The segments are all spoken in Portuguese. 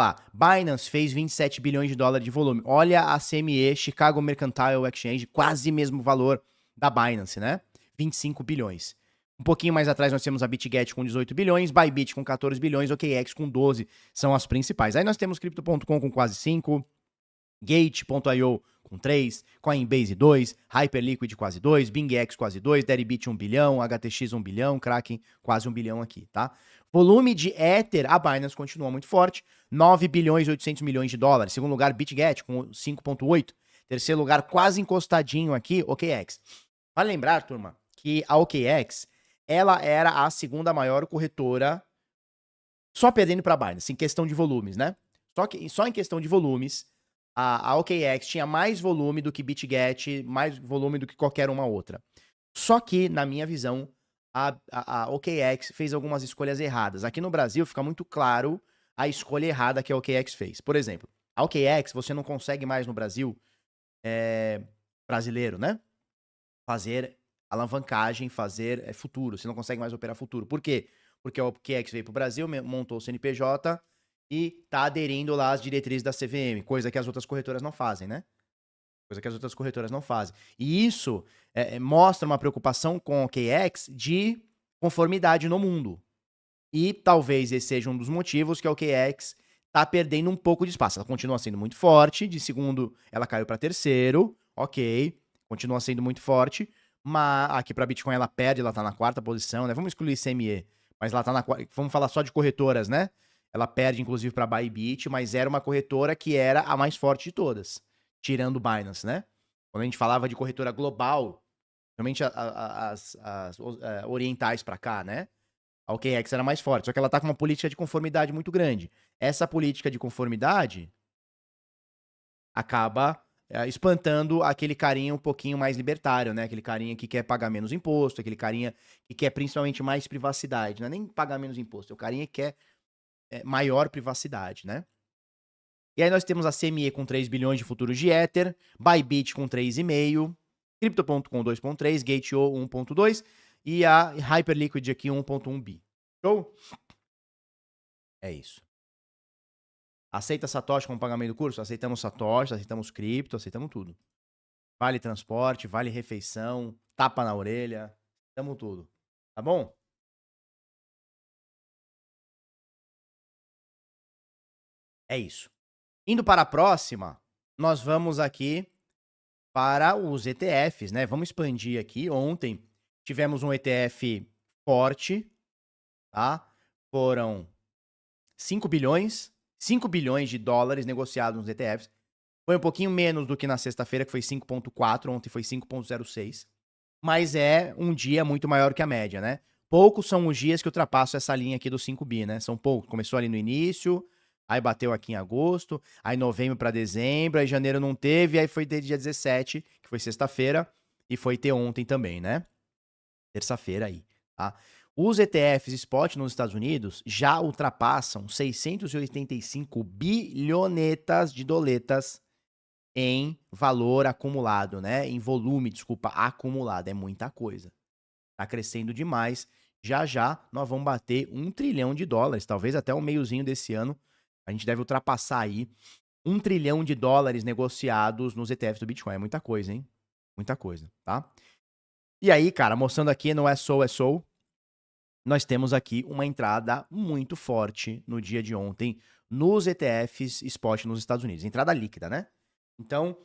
lá, Binance fez 27 bilhões de dólares de volume. Olha a CME, Chicago Mercantile Exchange, quase mesmo valor da Binance, né? 25 bilhões. Um pouquinho mais atrás nós temos a BitGet com 18 bilhões, Bybit com 14 bilhões, OKX com 12, são as principais. Aí nós temos Crypto.com com quase 5, Gate.io com 3, Coinbase 2, Hyperliquid quase 2, BingX quase 2, Deribit 1 bilhão, HTX 1 bilhão, Kraken quase 1 bilhão aqui, tá? Volume de Ether, a Binance continua muito forte, 9 bilhões e 800 milhões de dólares. Segundo lugar, BitGet com 5,8. Terceiro lugar, quase encostadinho aqui, OKX. Vale lembrar, turma, que a OKX, ela era a segunda maior corretora, só perdendo para a Binance, em questão de volumes, né? Só em questão de volumes, a OKX tinha mais volume do que BitGet, mais volume do que qualquer uma outra. Só que, na minha visão, a OKX fez algumas escolhas erradas. Aqui no Brasil fica muito claro a escolha errada que a OKX fez. Por exemplo, a OKX você não consegue mais no Brasil, brasileiro, né? Fazer alavancagem, fazer futuro. Você não consegue mais operar futuro. Por quê? Porque a OKX veio para o Brasil, montou o CNPJ e tá aderindo lá às diretrizes da CVM, coisa que as outras corretoras não fazem, né? Coisa que as outras corretoras não fazem. E isso mostra uma preocupação com a OKX de conformidade no mundo. E talvez esse seja um dos motivos que a OKX tá perdendo um pouco de espaço. Ela continua sendo muito forte, de segundo ela caiu para terceiro, ok, continua sendo muito forte, mas aqui para Bitcoin ela perde, ela tá na quarta posição, né? Vamos excluir CME, mas ela tá na quarta, vamos falar só de corretoras, né? Ela perde inclusive para Bybit, mas era uma corretora que era a mais forte de todas, tirando o Binance, né? Quando a gente falava de corretora global, realmente as orientais para cá, né? A OKX era mais forte, só que ela tá com uma política de conformidade muito grande. Essa política de conformidade acaba espantando aquele carinha um pouquinho mais libertário, né? Aquele carinha que quer pagar menos imposto, aquele carinha que quer principalmente mais privacidade. Não é nem pagar menos imposto, é o carinha que quer maior privacidade, né? E aí nós temos a CME com 3 bilhões de futuros de Ether, Bybit com 3,5, Crypto.com 2,3, Gate.io 1,2 e a Hyperliquid aqui 1,1 bi. Show? É isso. Aceita Satoshi como pagamento do curso? Aceitamos Satoshi, aceitamos cripto, aceitamos tudo. Vale transporte, vale refeição, tapa na orelha, aceitamos tudo. Tá bom? É isso. Indo para a próxima, nós vamos aqui para os ETFs, né? Vamos expandir aqui. Ontem tivemos um ETF forte, tá? Foram 5 bilhões de dólares negociados nos ETFs. Foi um pouquinho menos do que na sexta-feira, que foi 5,4, ontem foi 5,06. Mas é um dia muito maior que a média, né? Poucos são os dias que ultrapassam essa linha aqui dos 5 bi, né? São poucos. Começou ali no início, aí bateu aqui em agosto, aí novembro para dezembro, aí janeiro não teve, aí foi dia 17, que foi sexta-feira, e foi ter ontem também, né? Terça-feira aí, tá? Os ETFs spot nos Estados Unidos já ultrapassam 685 bilhonetas de doletas em valor acumulado, né? Em volume, desculpa, acumulado. É muita coisa. Tá crescendo demais. Já já nós vamos bater 1 trilhão de dólares, talvez até o meiozinho desse ano. A gente deve ultrapassar aí 1 trilhão de dólares negociados nos ETFs do Bitcoin. É muita coisa, hein? Muita coisa, tá? E aí, cara, mostrando aqui no SO, nós temos aqui uma entrada muito forte no dia de ontem nos ETFs spot nos Estados Unidos. Entrada líquida, né? Então,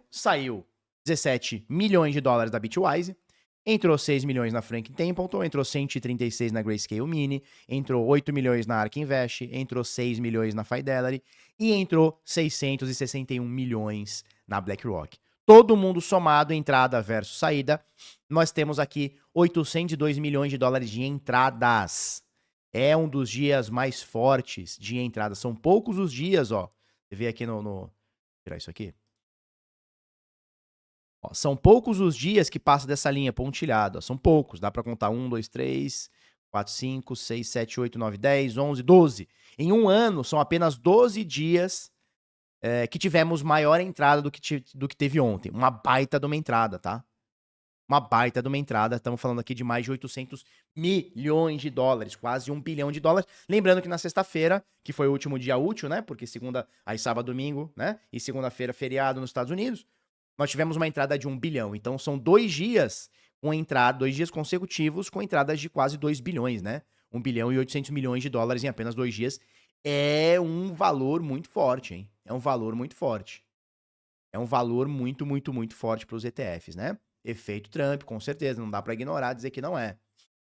saiu 17 milhões de dólares da Bitwise, entrou 6 milhões na Franklin Templeton, entrou 136 na Grayscale Mini, entrou 8 milhões na ARK Invest, entrou 6 milhões na Fidelity e entrou 661 milhões na BlackRock. Todo mundo somado, entrada versus saída, nós temos aqui 802 milhões de dólares de entradas. É um dos dias mais fortes de entrada. São poucos os dias, ó. Você vê aqui Vou tirar isso aqui. Ó, são poucos os dias que passa dessa linha pontilhada. Ó. São poucos. Dá pra contar 1, 2, 3, 4, 5, 6, 7, 8, 9, 10, 11, 12. Em um ano, são apenas 12 dias que tivemos maior entrada do que teve ontem. Uma baita de uma entrada, tá? uma baita de uma entrada. Estamos falando aqui de mais de 800 milhões de dólares, quase 1 bilhão de dólares. Lembrando que na sexta-feira, que foi o último dia útil, né? Porque segunda, aí sábado, domingo, né? E segunda-feira, feriado nos Estados Unidos, nós tivemos uma entrada de 1 bilhão. Então são 2 dias com entrada, 2 dias consecutivos com entradas de quase 2 bilhões, né? 1 bilhão e 800 milhões de dólares em apenas 2 dias. É um valor muito forte, hein? É um valor muito forte. É um valor muito, muito, muito forte para os ETFs, né? Efeito Trump, com certeza, não dá para ignorar, dizer que não é.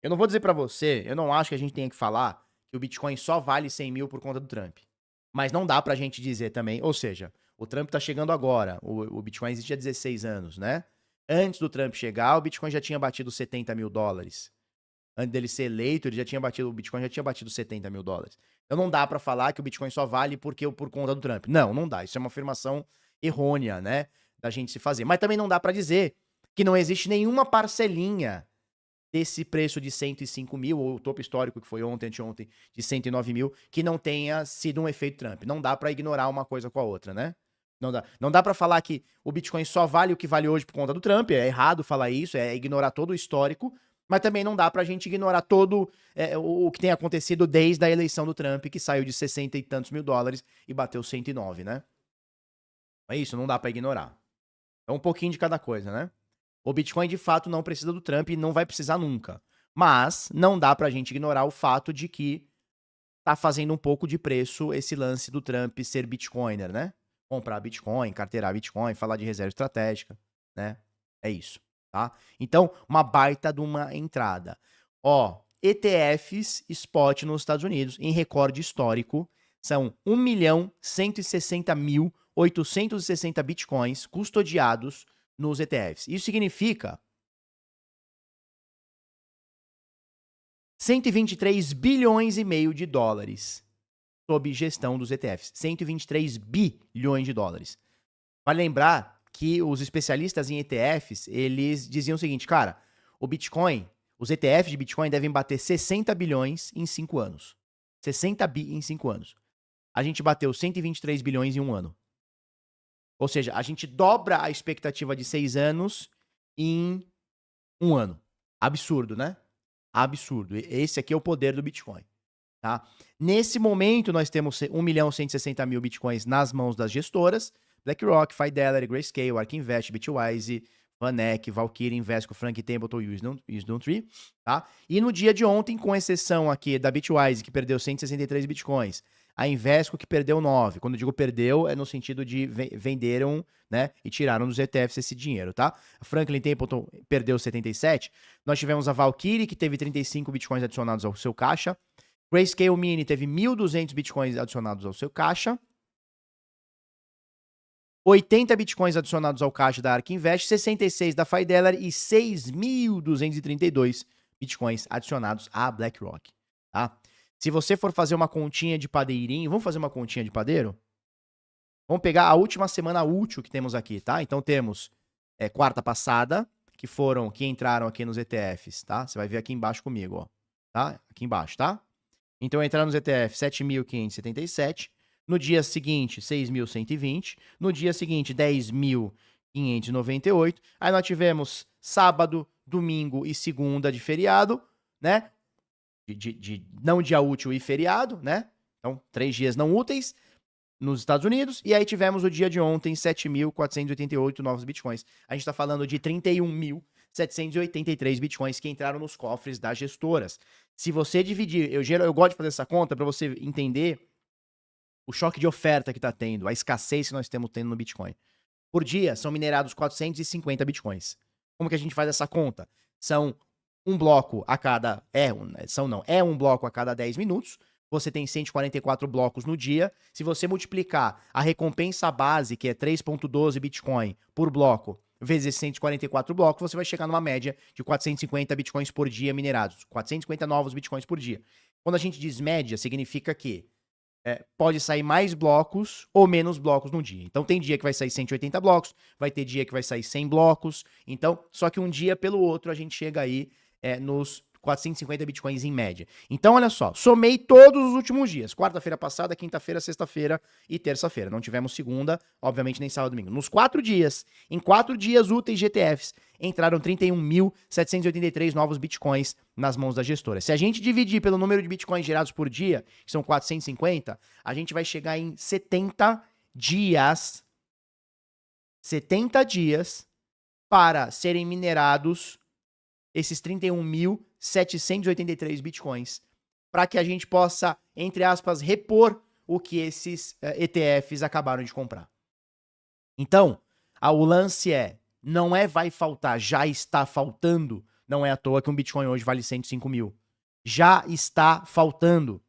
Eu não vou dizer para você, eu não acho que a gente tenha que falar que o Bitcoin só vale 100 mil por conta do Trump. Mas não dá pra gente dizer também, ou seja, o Trump tá chegando agora, o Bitcoin existe há 16 anos, né? Antes do Trump chegar, o Bitcoin já tinha batido 70 mil dólares. Antes dele ser eleito, ele já tinha batido, o Bitcoin já tinha batido 70 mil dólares. Então não dá pra falar que o Bitcoin só vale porque por conta do Trump. Não, não dá. Isso é uma afirmação errônea, né? Da gente se fazer. Mas também não dá pra dizer que não existe nenhuma parcelinha desse preço de 105 mil, ou o topo histórico que foi ontem, anteontem, de 109 mil, que não tenha sido um efeito Trump. Não dá pra ignorar uma coisa com a outra, né? Não dá para falar que o Bitcoin só vale o que vale hoje por conta do Trump. É errado falar isso, é ignorar todo o histórico. Mas também não dá pra gente ignorar todo o que tem acontecido desde a eleição do Trump, que saiu de 60 e tantos mil dólares e bateu 109, né? É isso, não dá pra ignorar. É um pouquinho de cada coisa, né? O Bitcoin, de fato, não precisa do Trump e não vai precisar nunca. Mas não dá pra gente ignorar o fato de que tá fazendo um pouco de preço esse lance do Trump ser Bitcoiner, né? Comprar Bitcoin, carteirar Bitcoin, falar de reserva estratégica, né? É isso, tá? Então, uma baita de uma entrada. Ó, ETFs spot nos Estados Unidos, em recorde histórico, são 1.160.860 Bitcoins custodiados nos ETFs. Isso significa 123 bilhões e meio de dólares sob gestão dos ETFs. 123 bilhões de dólares. Vale lembrar que os especialistas em ETFs, eles diziam o seguinte, cara, o Bitcoin, os ETFs de Bitcoin devem bater 60 bilhões em 5 anos. 60 bi em 5 anos. A gente bateu 123 bilhões em um ano. Ou seja, a gente dobra a expectativa de 6 anos em um ano. Absurdo, né? Absurdo. Esse aqui é o poder do Bitcoin. Tá? Nesse momento, nós temos 1.160.000 Bitcoins nas mãos das gestoras. BlackRock, Fidelity, Grayscale, ARK Invest, Bitwise, VanEck, Valkyrie, Invesco, Frank Templeton e Wisdom Tree. Tá? E no dia de ontem, com exceção aqui da Bitwise, que perdeu 163 Bitcoins, a Invesco, que perdeu 9. Quando eu digo perdeu, é no sentido de venderam, né, e tiraram dos ETFs esse dinheiro, tá? A Franklin Templeton perdeu 77. Nós tivemos a Valkyrie, que teve 35 Bitcoins adicionados ao seu caixa. Grayscale Mini teve 1.200 Bitcoins adicionados ao seu caixa. 80 Bitcoins adicionados ao caixa da ARK Invest, 66 da Fidelity e 6.232 Bitcoins adicionados à BlackRock, tá? Se você for fazer uma continha de padeirinho, vamos fazer uma continha de padeiro? Vamos pegar a última semana útil que temos aqui, tá? Então temos quarta passada, que entraram aqui nos ETFs, tá? Você vai ver aqui embaixo comigo, ó. Tá? Aqui embaixo, tá? Então entraram nos ETFs 7.577. No dia seguinte, 6.120. No dia seguinte, 10.598. Aí nós tivemos sábado, domingo e segunda de feriado, né? Não dia útil e feriado, né? Então, 3 dias não úteis nos Estados Unidos. E aí tivemos o dia de ontem, 7.488 novos bitcoins. A gente tá falando de 31.783 bitcoins que entraram nos cofres das gestoras. Se você dividir, eu gosto de fazer essa conta para você entender o choque de oferta que tá tendo, a escassez que nós temos tendo no Bitcoin. Por dia, são minerados 450 Bitcoins. Como que a gente faz essa conta? São um bloco a cada... É um bloco a cada 10 minutos. Você tem 144 blocos no dia. Se você multiplicar a recompensa base, que é 3.12 Bitcoin por bloco, vezes 144 blocos, você vai chegar numa média de 450 Bitcoins por dia minerados. 450 novos Bitcoins por dia. Quando a gente diz média, significa que pode sair mais blocos ou menos blocos no dia. Então tem dia que vai sair 180 blocos, vai ter dia que vai sair 100 blocos. Então, só que um dia pelo outro a gente chega aí nos 450 bitcoins em média. Então, olha só, somei todos os últimos dias. Quarta-feira passada, quinta-feira, sexta-feira e terça-feira. Não tivemos segunda, obviamente nem sábado e domingo. Nos 4 dias, em 4 dias úteis de ETFs, entraram 31.783 novos bitcoins nas mãos da gestora. Se a gente dividir pelo número de bitcoins gerados por dia, que são 450, a gente vai chegar em 70 dias. 70 dias para serem minerados esses 31.783 bitcoins, para que a gente possa, entre aspas, repor o que esses ETFs acabaram de comprar. Então, o lance não é vai faltar, já está faltando. Não é à toa que um Bitcoin hoje vale 105 mil. Já está faltando.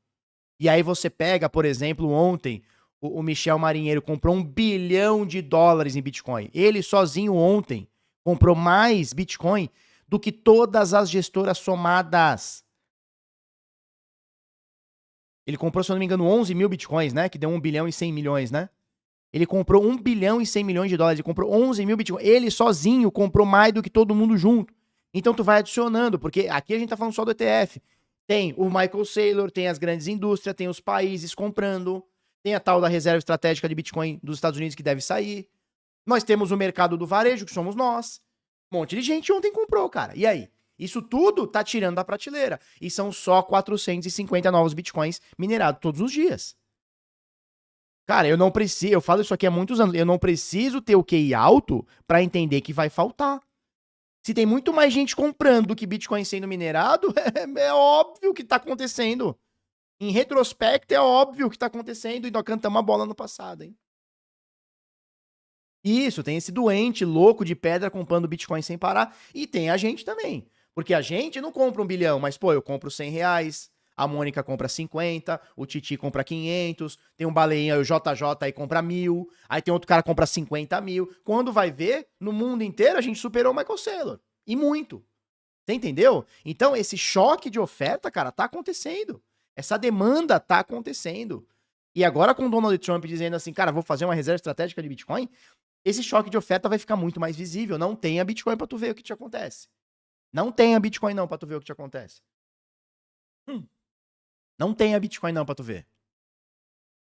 E aí você pega, por exemplo, ontem, o Michel Marinheiro comprou $1 bilhão em Bitcoin. Ele sozinho ontem comprou mais Bitcoin do que todas as gestoras somadas. Ele comprou, se eu não me engano, 11 mil Bitcoins, né? Que deu 1 bilhão e 100 milhões, né? Ele comprou 1 bilhão e 100 milhões de dólares. Ele comprou 11 mil Bitcoins. Ele sozinho comprou mais do que todo mundo junto. Então tu vai adicionando, porque aqui a gente tá falando só do ETF. Tem o Michael Saylor, tem as grandes indústrias, tem os países comprando, tem a tal da reserva estratégica de Bitcoin dos Estados Unidos que deve sair. Nós temos o mercado do varejo, que somos nós. Um monte de gente ontem comprou, cara. E aí? Isso tudo tá tirando da prateleira. E são só 450 novos Bitcoins minerados todos os dias. Cara, eu não preciso, eu falo isso aqui há muitos anos, eu não preciso ter o QI alto pra entender que vai faltar. Se tem muito mais gente comprando do que Bitcoin sendo minerado, é óbvio que tá acontecendo. Em retrospecto, é óbvio que tá acontecendo e nós cantamos a bola no passado, hein? Isso, tem esse doente louco de pedra comprando Bitcoin sem parar. E tem a gente também. Porque a gente não compra 1 bilhão, mas, pô, eu compro R$100, a Mônica compra 50, o Titi compra 500, tem um baleinha, o JJ aí compra 1.000, aí tem outro cara que compra 50 mil. Quando vai ver, no mundo inteiro a gente superou o Michael Saylor. E muito. Você entendeu? Então, esse choque de oferta, cara, tá acontecendo. Essa demanda tá acontecendo. E agora com o Donald Trump dizendo assim, cara, vou fazer uma reserva estratégica de Bitcoin, esse choque de oferta vai ficar muito mais visível. Não tenha Bitcoin pra tu ver o que te acontece. Não tenha Bitcoin não pra tu ver o que te acontece. Não tenha Bitcoin não pra tu ver.